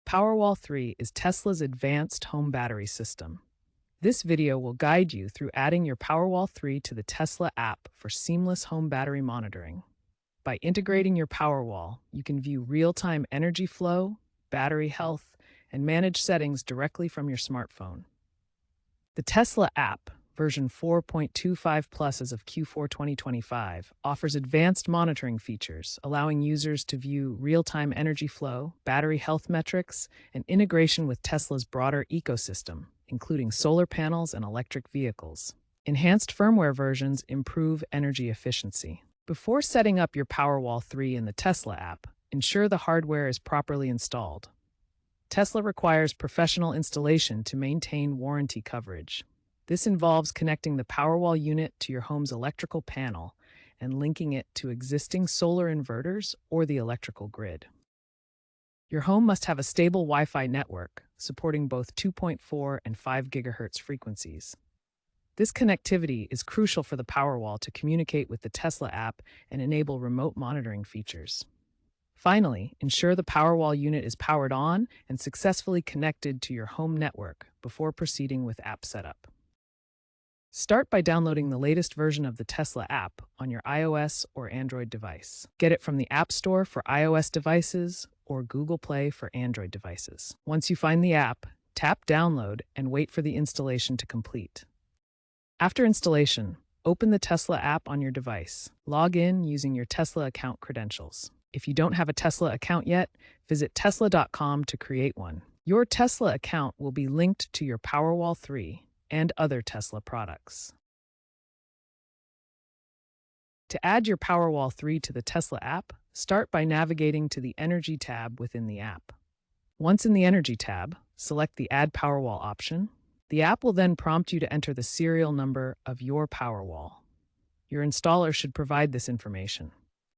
Powerwall 3 is Tesla's advanced home battery system. This video will guide you through adding your Powerwall 3 to the Tesla app for seamless home battery monitoring. By integrating your Powerwall, you can view real-time energy flow, battery health, and manage settings directly from your smartphone. The Tesla app, version 4.25 Plus as of Q4 2025, offers advanced monitoring features, allowing users to view real-time energy flow, battery health metrics, and integration with Tesla's broader ecosystem, including solar panels and electric vehicles. Enhanced firmware versions improve energy efficiency. Before setting up your Powerwall 3 in the Tesla app, ensure the hardware is properly installed. Tesla requires professional installation to maintain warranty coverage. This involves connecting the Powerwall unit to your home's electrical panel and linking it to existing solar inverters or the electrical grid. Your home must have a stable Wi-Fi network, supporting both 2.4 and 5 GHz frequencies. This connectivity is crucial for the Powerwall to communicate with the Tesla app and enable remote monitoring features. Finally, ensure the Powerwall unit is powered on and successfully connected to your home network before proceeding with app setup. Start by downloading the latest version of the Tesla app on your iOS or Android device. Get it from the App Store for iOS devices or Google Play for Android devices. Once you find the app, tap Download and wait for the installation to complete. After installation, open the Tesla app on your device. Log in using your Tesla account credentials. If you don't have a Tesla account yet, visit tesla.com to create one. Your Tesla account will be linked to your Powerwall 3 and other Tesla products. To add your Powerwall 3 to the Tesla app, start by navigating to the Energy tab within the app. Once in the Energy tab, select the Add Powerwall option. The app will then prompt you to enter the serial number of your Powerwall. Your installer should provide this information.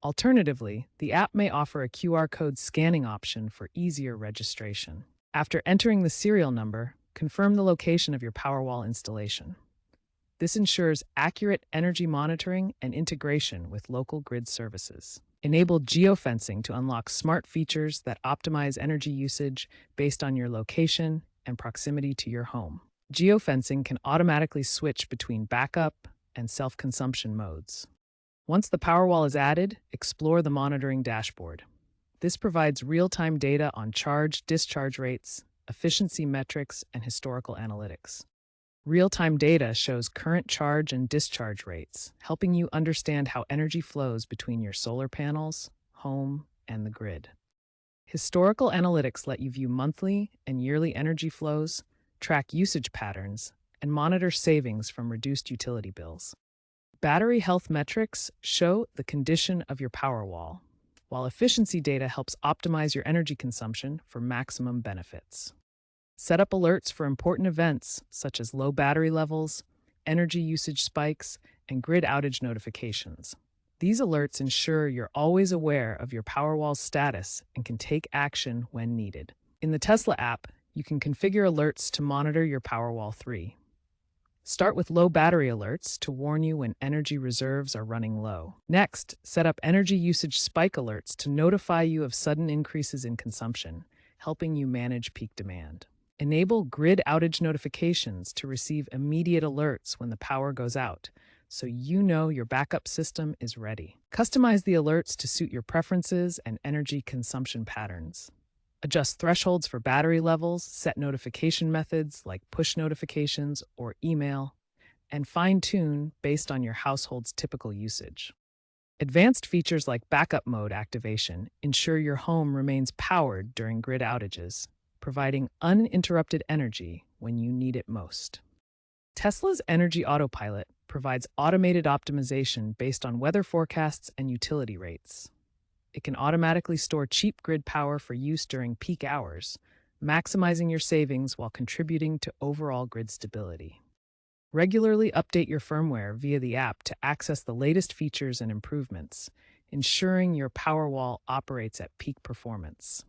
Alternatively, the app may offer a QR code scanning option for easier registration. After entering the serial number, confirm the location of your Powerwall installation. This ensures accurate energy monitoring and integration with local grid services. Enable geofencing to unlock smart features that optimize energy usage based on your location and proximity to your home. Geofencing can automatically switch between backup and self-consumption modes. Once the Powerwall is added, explore the monitoring dashboard. This provides real-time data on charge-discharge rates, efficiency metrics, and historical analytics. Real-time data shows current charge and discharge rates, helping you understand how energy flows between your solar panels, home, and the grid. Historical analytics let you view monthly and yearly energy flows, track usage patterns, and monitor savings from reduced utility bills. Battery health metrics show the condition of your Powerwall, while efficiency data helps optimize your energy consumption for maximum benefits. Set up alerts for important events such as low battery levels, energy usage spikes, and grid outage notifications. These alerts ensure you're always aware of your Powerwall's status and can take action when needed. In the Tesla app, you can configure alerts to monitor your Powerwall 3. Start with low battery alerts to warn you when energy reserves are running low. Next, set up energy usage spike alerts to notify you of sudden increases in consumption, helping you manage peak demand. Enable grid outage notifications to receive immediate alerts when the power goes out, so you know your backup system is ready. Customize the alerts to suit your preferences and energy consumption patterns. Adjust thresholds for battery levels, set notification methods like push notifications or email, and fine-tune based on your household's typical usage. Advanced features like backup mode activation ensure your home remains powered during grid outages, providing uninterrupted energy when you need it most. Tesla's Energy Autopilot provides automated optimization based on weather forecasts and utility rates. It can automatically store cheap grid power for use during peak hours, maximizing your savings while contributing to overall grid stability. Regularly update your firmware via the app to access the latest features and improvements, ensuring your Powerwall operates at peak performance.